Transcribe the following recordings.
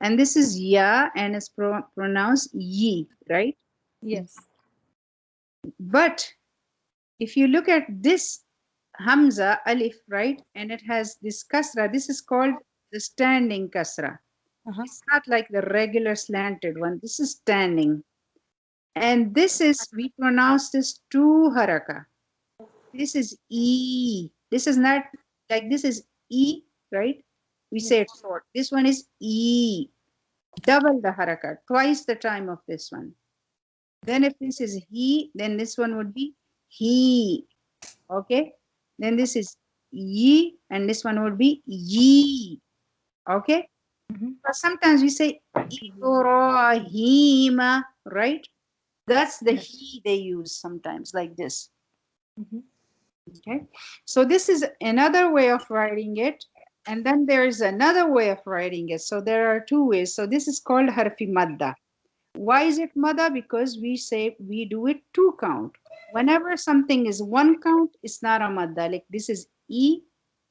And this is ya and it's pronounced yi, right? Yes. But if you look at this Hamza alif, right, and it has this kasra, this is called the standing kasra. Uh-huh. It's not like the regular slanted one. This is standing. And this is, we pronounce this two haraka. This is E. This is not like this is E, right? We say it short. This one is E. Double the haraka, twice the time of this one. Then if this is he, then this one would be he. Okay? Then this is ye, and this one would be ye. Okay? Mm-hmm. But sometimes we say Ibrahima, right? That's the he they use sometimes, like this. Mm-hmm. Okay, so this is another way of writing it, and then there is another way of writing it. So there are two ways. So this is called harfi madda. Why is it madda? Because we say we do it two count. Whenever something is one count, it's not a madda. Like this is e,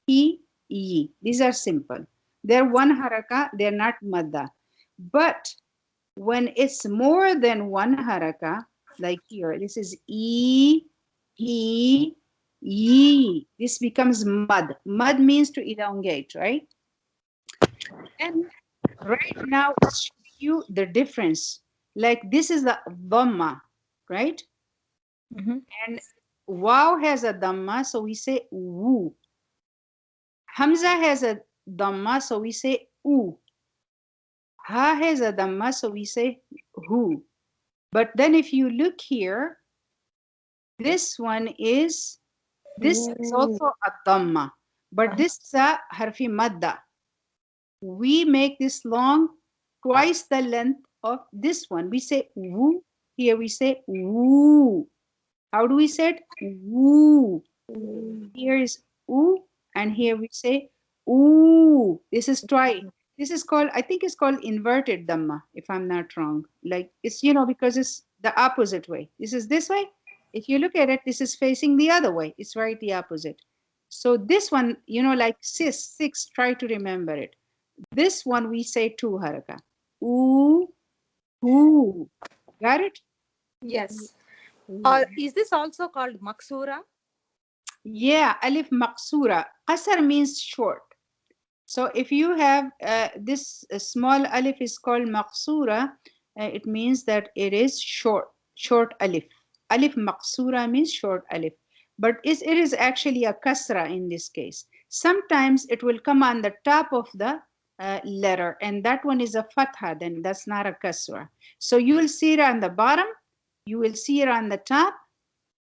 he, ye. These are simple. They're one haraka. They're not madda. But when it's more than one haraka, like here, this is e, he, ye. This becomes mud. Mud means to elongate, right? And right now, it's showing you the difference. Like this is the dhamma, right? Mm-hmm. And wow has a dhamma, so we say woo. Hamza has a dhamma, so we say oo. Ha has a dhamma, so we say who. But then if you look here, this one is, this is Ooh. also a dhamma, but this is a harfi madda. We make this long, twice the length of this one. We say woo, here we say woo. How do we say it? Woo. Here is oo, and here we say ooh. This is twice. This is called, I think it's called inverted dhamma, if I'm not wrong. Like it's, because it's the opposite way. This is this way. If you look at it, this is facing the other way. It's right the opposite. So this one, like six, try to remember it. This one we say two haraka. Ooh, ooh. Got it? Yes. Ooh. Is this also called maksura? Yeah, alif maqsura. Qasar means short. So if you have this small alif is called maqsura, it means that it is short alif. Alif maqsura means short alif. But it is actually a kasra in this case. Sometimes it will come on the top of the letter, and that one is a fatha, then that's not a kasra. So you will see it on the bottom, you will see it on the top,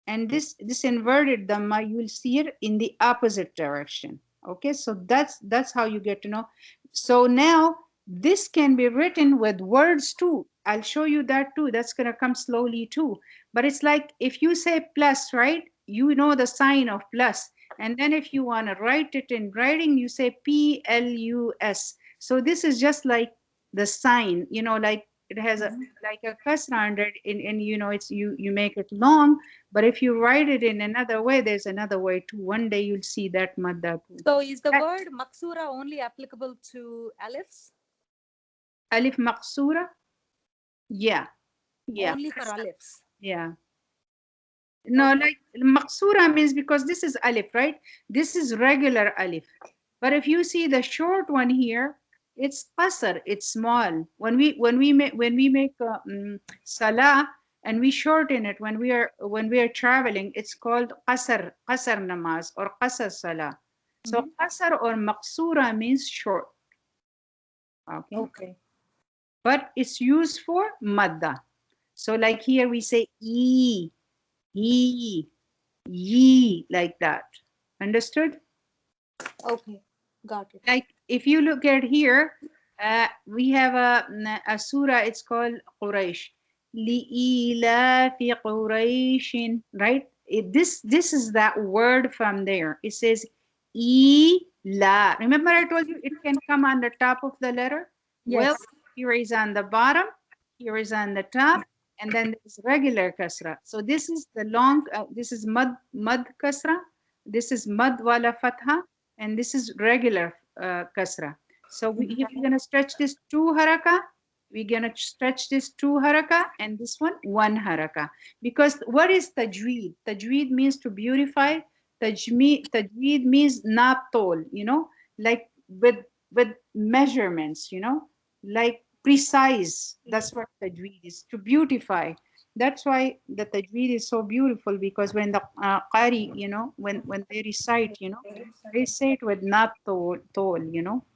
and this inverted dhamma, you will see it in the opposite direction. Okay, so that's how you get to know. So now this can be written with words too. I'll show you that too. That's going to come slowly too. But it's like if you say plus, right, you know the sign of plus, and then if you want to write it in writing, you say plus. So this is just like the sign, like it has a like a kasra under it, and it's you make it long, but if you write it in another way, there's another way too. One day you'll see that madda too. So is the That word maksura only applicable to alifs? alif maqsura, yeah, yeah, Only for alifs. yeah. No, Okay. like maqsura means because this is alif, right? This is regular alif. But if you see the short one here, it's qasr, it's small. When we make salah and we shorten it when we are traveling, it's called qasr namaz or qasr salah. So Mm-hmm. qasr or maqsura means short. Okay, Okay. but it's used for madda. So like here we say e, he, ye, like that. Understood? Okay. Got it. Like if you look at here, we have a surah, it's called Quraysh. لِإِيلَافِ قُرَيْشٍ, right? This is that word from there. It says la. Remember I told you it can come on the top of the letter? Well, Yes. here is on the bottom, here is on the top, and then there's regular kasra. So this is the long, this is mad kasra, this is mad wala fatha, and this is regular kasra. So if we're gonna stretch this 2 haraka, we're gonna stretch this 2 haraka and this one haraka. Because what is tajweed? Tajweed means to beautify. Tajweed means not tall, like with measurements, like precise. That's what tajweed is, to beautify. That's why the tajweed is so beautiful, because when the qari, when they recite, they say it with not tall,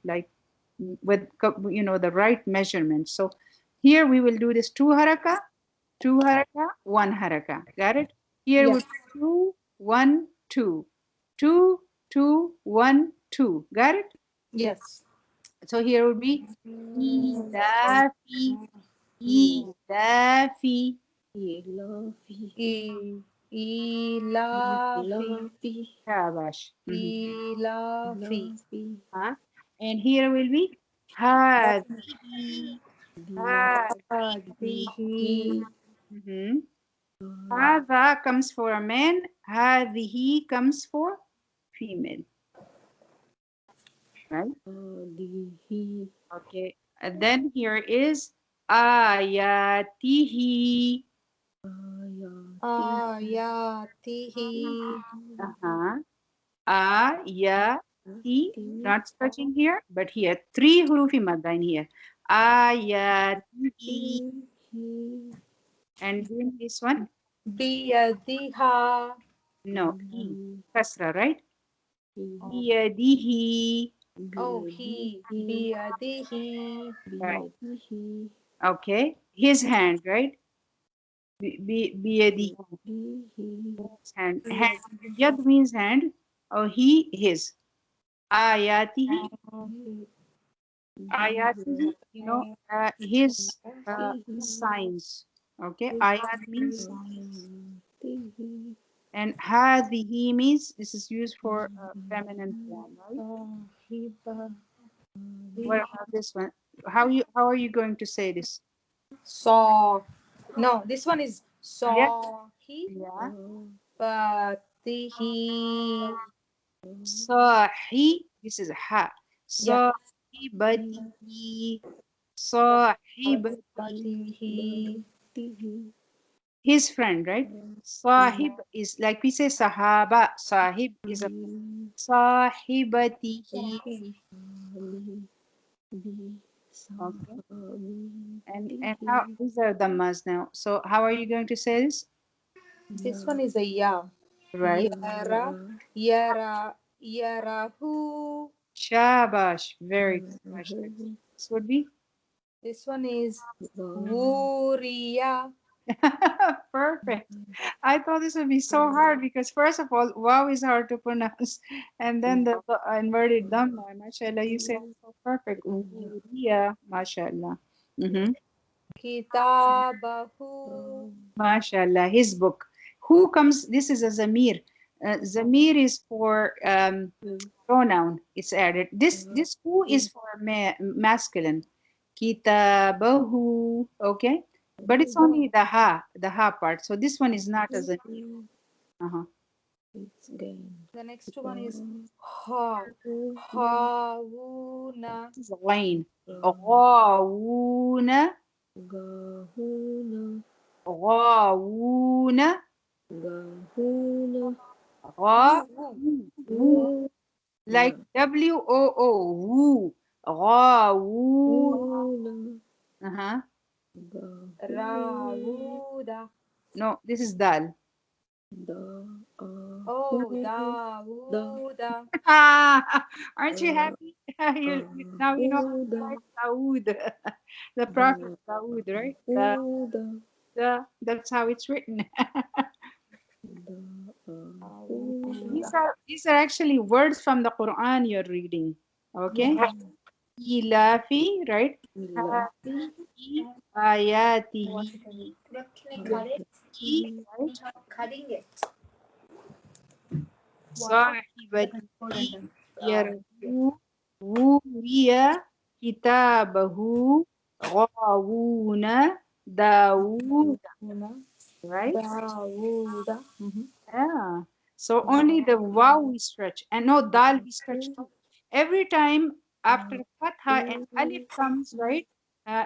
like with the right measurement. So here we will do this 2 haraka, 2 haraka, 1 haraka. Got it? Here Yes. will be 2 1 2 2 2 1 2. Got it? Yes. So here would be ilafi, ilafi. Ilafi. Shabash. Ilafi. Huh? And here will be hadihi, hadihi. Hadihi. Mhm. Hadha comes for a man, hadihi comes for female, right? Okay. And then here is ayatihi. Ayatihi. Uh-huh. Ayati. Not stretching here, but here. 3 hurufi madda in here. Ayatihi. And then this one. Biyadiha. No. He. Kasra, right? Biyadihi. Oh, he. Biyadihi. Right. Okay. His hand, right? Biyadihi. His hand. Hand. Yad means hand. Oh, his. Ayatihi. Ayatihi, his signs. Okay. Ayat means signs. And hadihi means this is used for feminine form, right? Hiba. What about this one? How are you going to say this? Saw. No, this one is Yeah. saw. He. Yeah. Batihi. Sahi. This is ha. Yeah. Sahibatihi. Sahibatihi. Batihi. His friend, right? Sahib is like we say sahaba. Sahib is a sahibatihi. Okay. And how these are the mas now. So how are you going to say this? This one is a ya. Right. Yara. Yara. Yarahu. Shabash. Very good. Mashallah. This would be This one is Wuriya. perfect. I thought this would be so hard because first of all, wow is hard to pronounce, and then the inverted dhamma. Mashallah, you said it so perfect. Yeah, mashallah. Mm-hmm. Kitabahu. Mashallah, his book. Who comes? This is a zamir. Zamir is for pronoun. It's added. This who is for masculine. Kitabahu. Okay, but it's only the ha part. So this one is not a zamir. Uh-huh. The next one is Ha. Hawuna. This is a line. Ghawuna. Ghawuna. Gha. Woo. Like WOO. Woo. Ghawuna. Uh-huh. Rawuda. No, this is dal. Oh, Dawuda. Aren't you happy? Now you know like Dawood, the prophet Dawood, right? That's how it's written. These are actually words from the Quran you're reading. Okay? Ilafi, right? Hafi ayatihi. Right? Sahibatihi yarhu wuwiya kitabahu ghawuna Dawud. Right? Dawuda. Yeah. So only the wow we stretch, and no dal we stretch too. Every time After fatha and alif comes, right?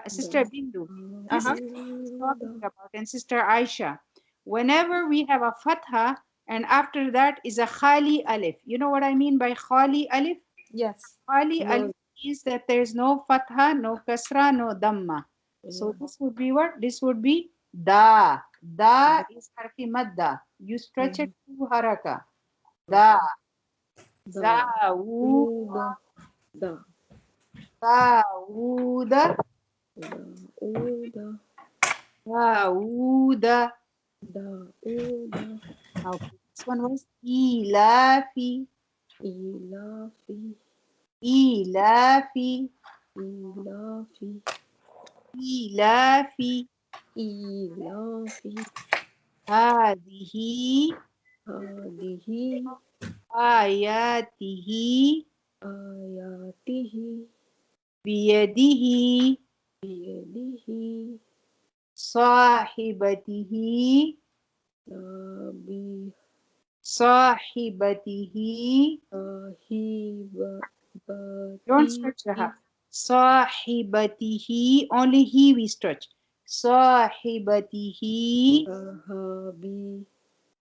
Sister Bindu. This Uh-huh. is what I was talking about, and Sister Aisha. Whenever we have a fatha and after that is a khali alif. You know what I mean by khali alif? Yes. Khali No. alif means that there is no fatha, no kasra, no dhamma. So Yeah. this would be what? This would be da. Da is harfi madda. You stretch it to haraka. Da. Da. Dawood. Uda. Da. Dawood. Da. Uda. Dawood. Da. Uda. Okay. This one was ilafi. Ilafi. Ilafi. Ilafi. Ilafi. Ilafi. Hadihi. Hadihi. Ayatihi. Ayatihi. Biyadihi. Biyadihi. Sahibatihi. Nabi. Sahibatihi. Don't stretch the Sahibatihi. ha. Sahibatihi. Only he we stretch. Sahibatihi. Sahabi.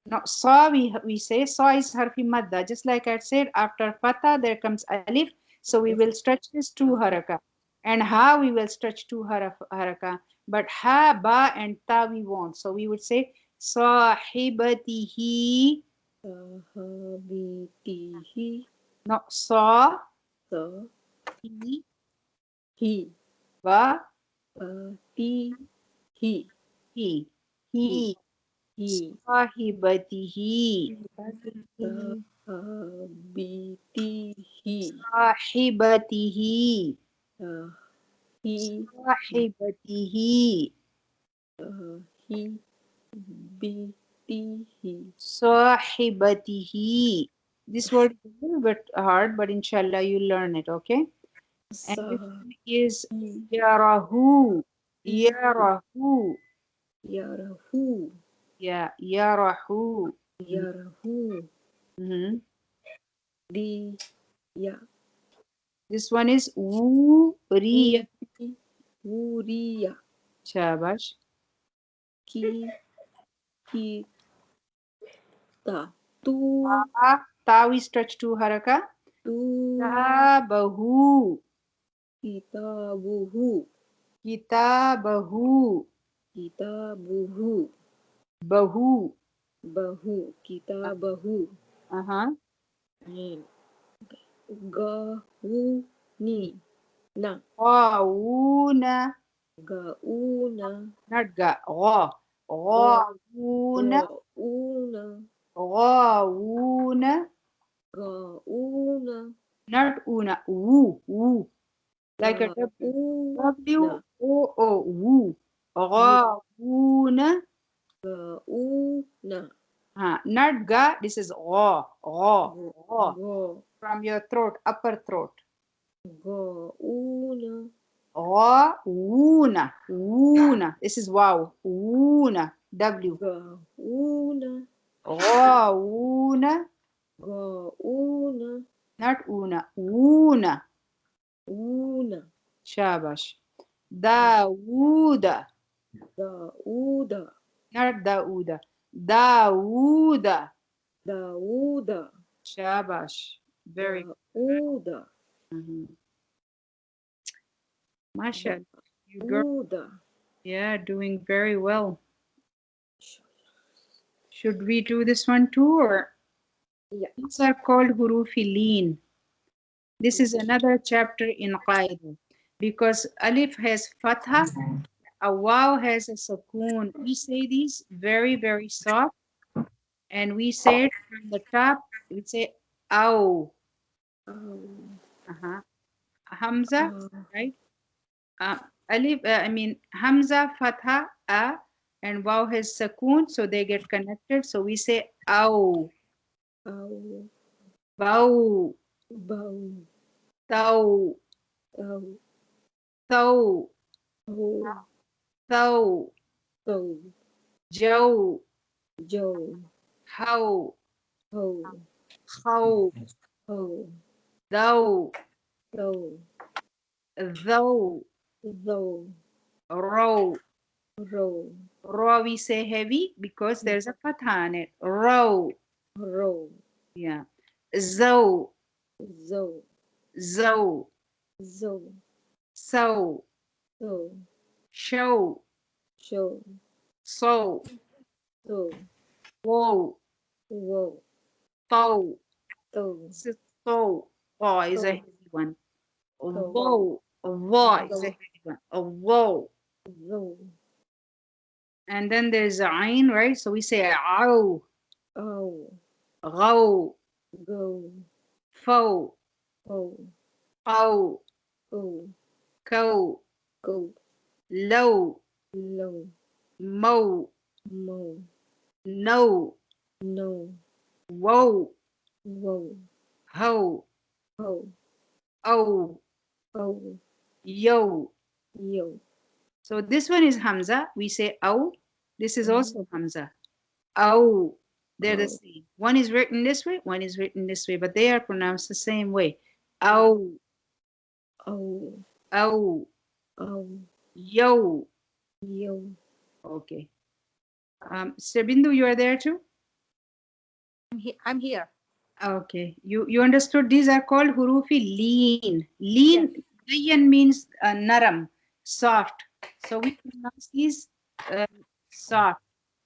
No, saw we say saw is harfi madda. Just like I said, after fatha there comes alif. So we will stretch this two haraka. And ha we will stretch two haraka. But ha, ba and ta we won't. So we would say sahibatihi. Sahabitihi. No, saw Sahi. he ba Patihi. he He. he He. sahibatihi Sahabitihi. sahibatihi Sahi. sahibatihi Sahibitihi. sahibatihi. This word is a little bit hard, but inshallah you'll learn it, okay? And this Sahi. one is yarahu. Yarahu. Yarahu. Yeah, yarahu. Yarahu. Mhm. Di. Ya. This one is wuriya. Wuriya. Shabash. Ki. Ki. Ta. Tu. Ta we stretch to haraka. Tu. Kitabahu. Kitabuhu. Kitabahu. Kitabuhu. Bahu. Bahu. Kitabahu. Uh-huh. Gahuni. Na. Ghauna. Gauna. Not ga. Gha. Ghauna. Gauna. Ghauna. Gauna. Not una. Woo. Woo. Like a W. W. Gauna. O. O. Woo. Ghauna. Gauna. Not ga. This is gha. Gha. Gha. Ga. From your throat, upper throat. Gauna. Wuna. Wuna. This is wow. Wuna. W. Gauna. Wuna. Gauna. Not una. Wuna. Una. Shabash. Dawuda. Dauda. Not Dauda. Dawuda. Dauda. Shabash. Very good. Dauda. Mashallah. You girl, Dauda. yeah, doing very well. Should we do this one too, or? Yeah. These are called hurufilin. This is another chapter in Qaida because alif has fatha, a waw has a sukoon. We say these very, very soft, and we say it from the top. We say aw. Hamza, right? Alif, I mean Hamza, fatha, a, and waw has sukoon, so they get connected. So we say aw, Au. bow, Bau. taw, Au. taw, Ho. taw, Tau. jow, Joe. how, Ho. how, Ho. thou, though, though, though, row. row, Raw we say heavy because there's a fatha on it. Row. row, Yeah. Zow. zo, Zow. zo, So. so, Show. show, So. so, Whoa. whoa, Tow. though, This is so. Oh is a so, heavy one. so, Whoa. Whoa is a so, heavy one. Whoa. zo, And then there's a ain, right? So we say ow, oh, ghaw, go, fo, oh, qaw, oh, kow, go, low, low, mo, mo, no, no, whoa, whoa, ho, ho, oh, oh, yo. yo, So this one is Hamza. We say ow. This is Mhm. also Hamza. Ow. They're the Oh. same. One is written this way, one is written this way, but they are pronounced the same way. Ow, Oh, ow, oh, yo. yo, Okay. Sir Bindu, you are there too? I'm here. Okay. You understood these are called hurufi lean. Lean, layyan means naram, soft. So we pronounce these soft.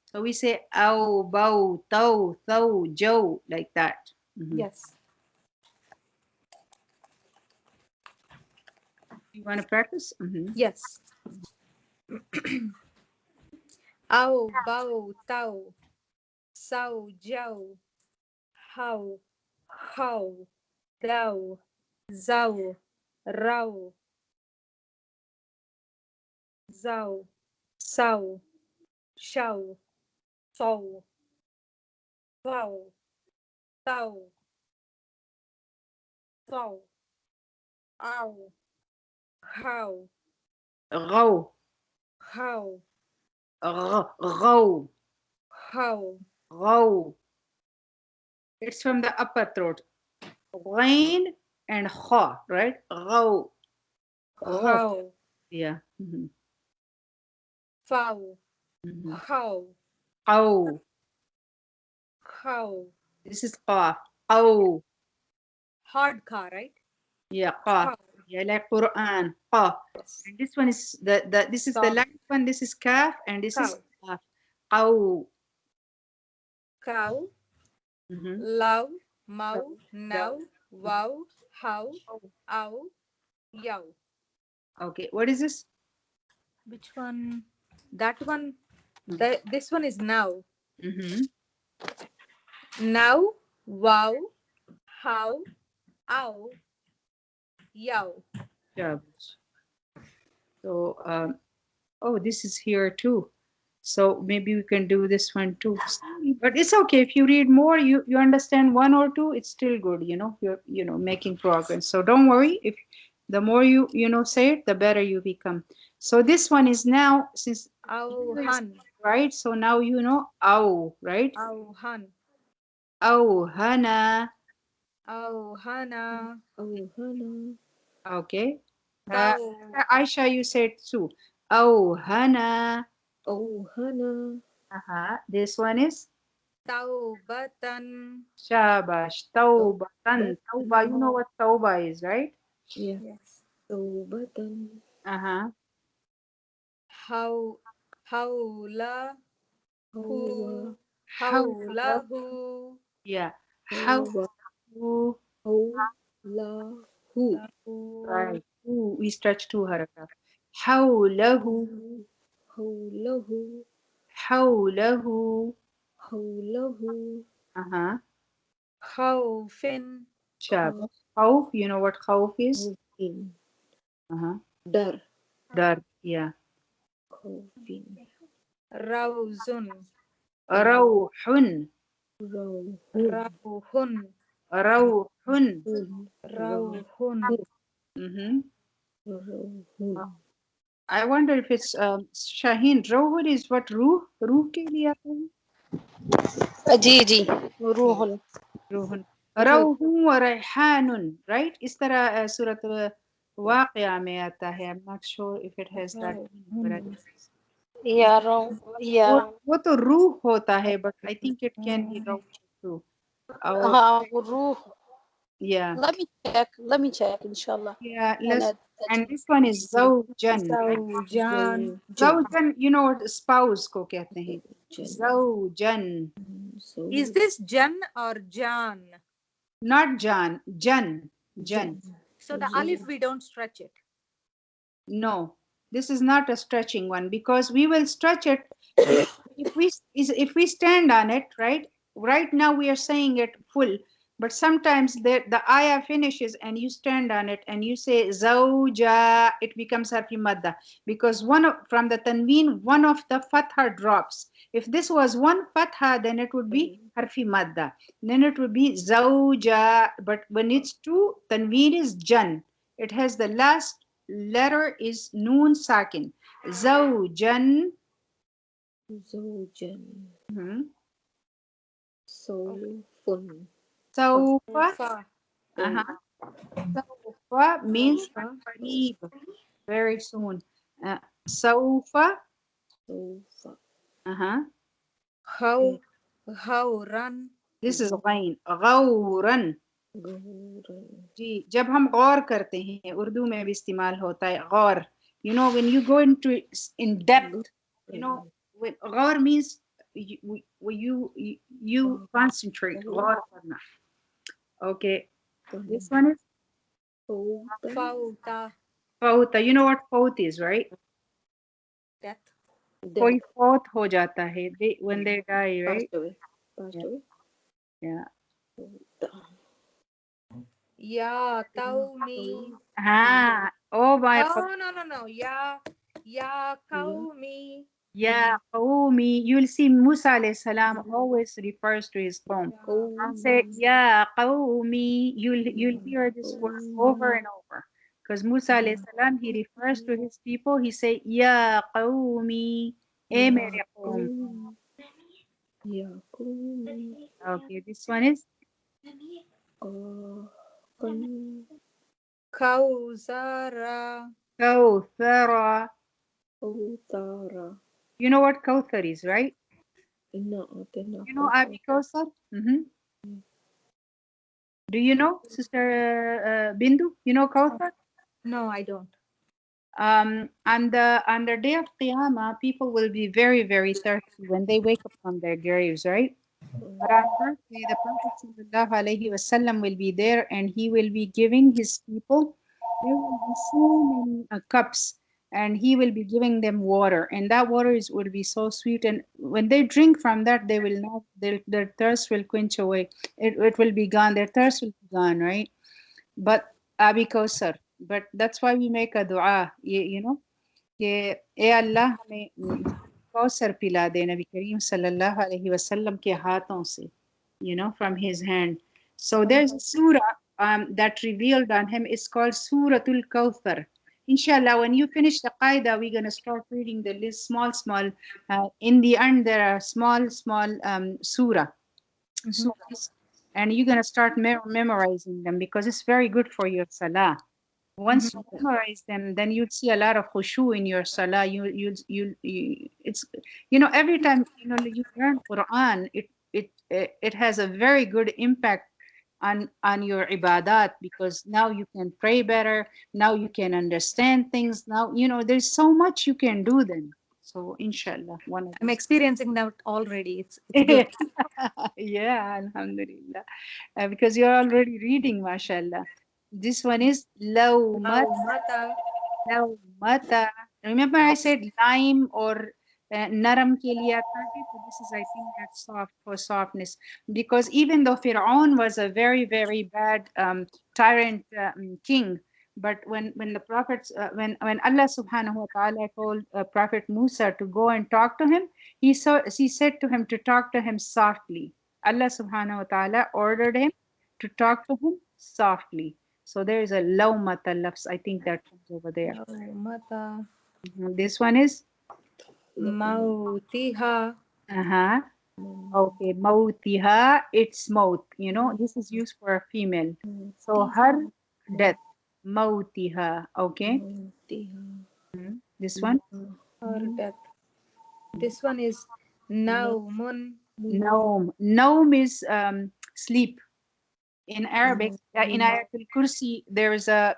So we say ow, bow, tow, thow, joe, like that. Mhm. Yes. You want to practice? Yes. Ow, bow, tow, sow, jow, how, thou, zow, row, zow, sow, show, sow, plow, tow, sow, ow, how, Ghaw, how, ghaw, how. ghaw. It's from the upper throat. Ghain and kha, right? Ghaw, ghaw. How, Yeah. foul, Mhm. how, Qaw. how. This is qaf. Qaw. Hard car, right? Yeah, qaf. How. Yeah, like Quran. Qaf. Yes. And this one is the this is the Soft. last one. This is kaf, and this is Cow. qaf. Qaw. Cow, Mhm. love, mow, now, wow, how, ow, yow. Okay, what is this? Which one? That one. This one is now. Mm-hmm. Now, wow, how, ow, yow. So, oh, this is here too. So maybe we can do this one too. But it's okay if you read more. You understand one or two. It's still good. You're making progress. So don't worry. If the more you say it, the better you become. So this one is now since Ow, you is hun. right. So now you know ow, right? Ow, hun. Ow hana. Ow, hana. oh, Hannah, Okay. Uh, Bow, Aisha, you said too. Ow hana. oh, Hannah, This one is tow, button. shabash. oh, Tawbatan. Tawba. You know button, what tawba is, right? yeah, Yes. oh, button, Uh-huh. How, howla, oh, who, How howla, who. yeah. How oh, to oh, la, who, Lahu, right. Ooh, we stretch two harakat. How lahu. oh, lahu, How lahu. oh, lahu, Uh-huh. khawfin. Shabash. Khawf. You know what khawf is? khawfin, Uh-huh. dar, Dar. Yeah. khawfin, Rawzun, Rawhun. rawhun, rawhun, Rawhun. rawhun. Mm-hmm. rawhun, I wonder if it's Shaheen. Rawhun is what रूह के लिए आता है? जी जी रूहुन Ruhun. रोहू व रैहानुन, right? इस तरह सूरत वाक़िया में आता है. I'm not sure if it has that meaning, but या रो या वो तो रूह होता है, but I think it can be roh too. और हाँ वो रूह. yeah, Let me check inshallah. yeah. أنا And this one is zawjan, right? Zawjan. Zawjan, you know what spouse को कहते हैं. Zawjan, Is this Jan or Jan? not Jan, Jan, Jan. So the alif we don't stretch it. No, this is not a stretching one because we will stretch it if we stand on it, right? Right now we are saying it full, but sometimes the ayah finishes and you stand on it and you say zawja, it becomes harfi madda because from the tanween one of the fatha drops. If this was one fatha, then it would be harfi madda. Then it would be zawja, but when it's two, tanween is jan. It has the last letter is noon sakin. Zawjan. زوجا Mhm. صوف Sawfa. Fa. Uh-huh. Sawfa means qareeb, very soon. Sawfa. سوف Uh-huh. How run. This is ghain. Ghawran. غورا जी, जब हम गौर करते हैं उर्दू में भी इस्तेमाल होता है गौर. You know, when you go into in depth, you know, when Gaur means you concentrate. गौर करना. Okay. This one is فوت Fauta. fauta. You know what faut is, right? Death. कोई फौत हो जाता है. When they die, right? passed away Yeah. Ya Taumi. हाँ. Oh my. No. Ya Kaumi. Ya qawmi. You'll see Musa alayhi salam always refers to his qawm. Say ya qawmi. You'll hear this word over and over. Because Musa alayhi salam, he refers to his people. He say ya qawmi. E mere qawm. يا قوم Okay, this one is قن Kausara. Kawthara. أوتارا You know what Kawthar is, right? إنا أعطيناك You know Abi Kawthar? Do you know, Sister Bindu? You know Kawthar? No, I don't. On the day of Qiyamah, people will be very, very thirsty when they wake up from their graves, right? But on birthday, the Prophet sallallahu alaihi wasallam will be there and he will be giving his people, there will be so many cups and he will be giving them water and that water will be so sweet and when they drink from that, they will not, their thirst will quench away. It will be gone, their thirst will be gone, right? But Abi Kausar, but that's why we make a dua, you know, कि ए अल्लाह हमें कौसर पिला दे नबी करीम सल्लल्लाहु अलैहि वसल्लम के हाथों से, you know, from his hand. So there's a surah that revealed on him. It's called Suratul Kawthar. Inshallah, when you finish the qaida, we're going to start reading the list, small. In the end, there are small surahs, and you're going to start memorizing them because it's very good for your salah. Once you memorize them, then you'll see a lot of khushu in your salah. It's, you know, every time, you know, you learn Quran, it has a very good impact on your ibadat because now you can pray better. Now you can understand things. Now, you know, there's so much you can do then. So inshallah, one of I'm these. experiencing that already. It's good. Yeah, alhamdulillah. Because you're already reading, mashallah. This one is lawmat, Mata. lawmata. Remember I said lime or naram ke liye aata hai, so this is, I think, that's soft for softness. Because even though Fir'aun was a very, very bad tyrant king, but when the prophets, when Allah subhanahu wa ta'ala told Prophet Musa to go and talk to him, he said to him to talk to him softly. Allah subhanahu wa ta'ala ordered him to talk to him softly. So there is a lawmata lafs. I think that comes over there. Mata. This one is Mautiha. uh-huh. Okay, mautiha, its mouth. You know, this is used for a female. So her death, mautiha. Okay, this one. Her death. This one is naumun. Naum. Naum is sleep. In Arabic, in Ayatul Kursi, there is an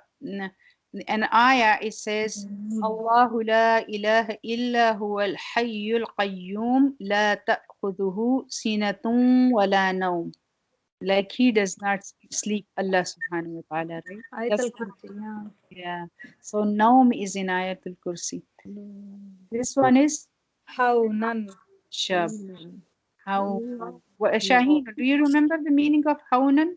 ayah. It says, Allahu la ilaha illa huwa al-hayyul qayyum la ta'khudhuhu sinatun wa la nawm. Like he does not sleep, Allah subhanahu wa ta'ala, right? Ayatul Kursi. Yeah. Yeah. So nawm is in Ayatul Kursi. This one is Haunan. Shab. How? Shaheen, do you remember the meaning of Haunan?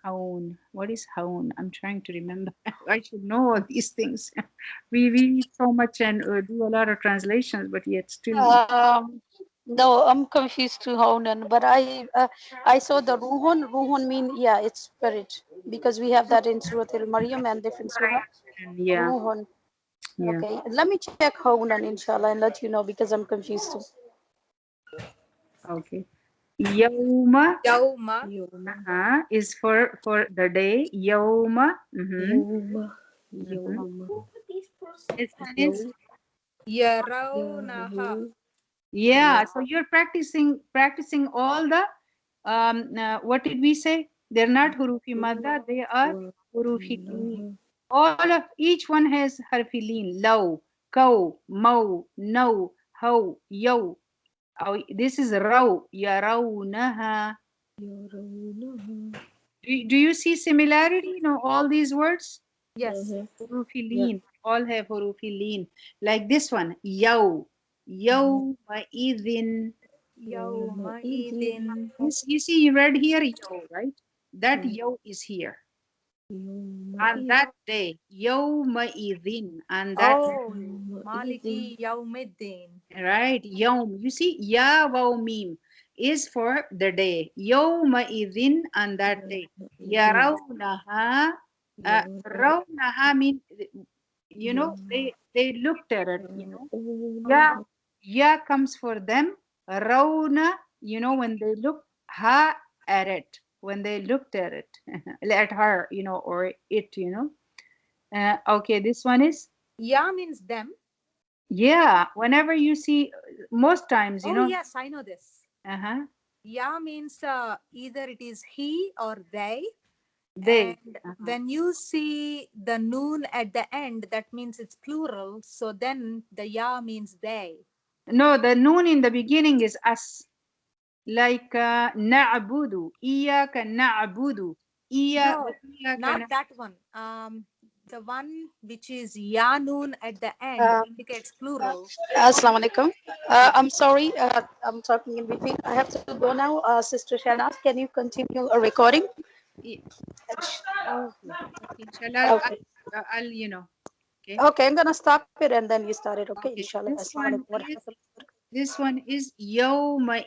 Haun. What is Haun? I'm trying to remember. I should know all these things. We read so much and do a lot of translations, but yet still. No, I'm confused to Honan, but I saw the Ruhun. Ruhun mean, yeah, it's spirit, because we have that in Surah Al-Maryam and different surah. Yeah. Ruhun. Yeah. Okay, let me check Honan, inshallah, and let you know, because I'm confused too. Okay. Yawma Yauma. is for the day. Yawma. This one is Yarawnaha. yeah. So you're practicing all the what did we say? They're not hurufi madda. They are hurufi leen. All of each one has harfi leen. Law, cow, mow, no, how, yo. Oh, this is raw. Yarawnaha. Do you see similarity in all these words? Yes. Hurufi leen. All have hurufi leen. Like this one. Yow. Yawma idhin. Yauma idin. You see, you read here yo, right? That yo is here. On that day, yawma idhin. On that, Oh, Maliki Yaumiddin. right? Yawm. You see, ya waw mim is for the day. Yawma idhin on that day. Yarawnaha. Rawnaha mean, you know, they looked at it, you know. Yeah, yeah comes for them. Rawna, you know, when they look ha at it, when they looked at it, at her, you know, or it, you know. Okay, this one is Ya means them. yeah. Whenever you see, most times, you Oh, know. yes, I know this. Uh-huh. Ya means either it is he or they. They. And when you see the noon at the end, that means it's plural. So then the ya means they. No, the noon in the beginning is us. Like na'budu, iyaka na'budu, No, iyaka not that one. The one which is ya noon at the end Um, indicates plural. Assalamu alaikum. I'm sorry, I'm talking in between. I have to go now. Sister Shahnaz, can you continue a recording? Okay. Inshallah, Okay. I'll, you know. Okay. Okay, I'm gonna stop it and then you start it. Okay, Okay. inshallah. Assalamu alaikum wa rahmatullahi wa barakatuh. This one is yawma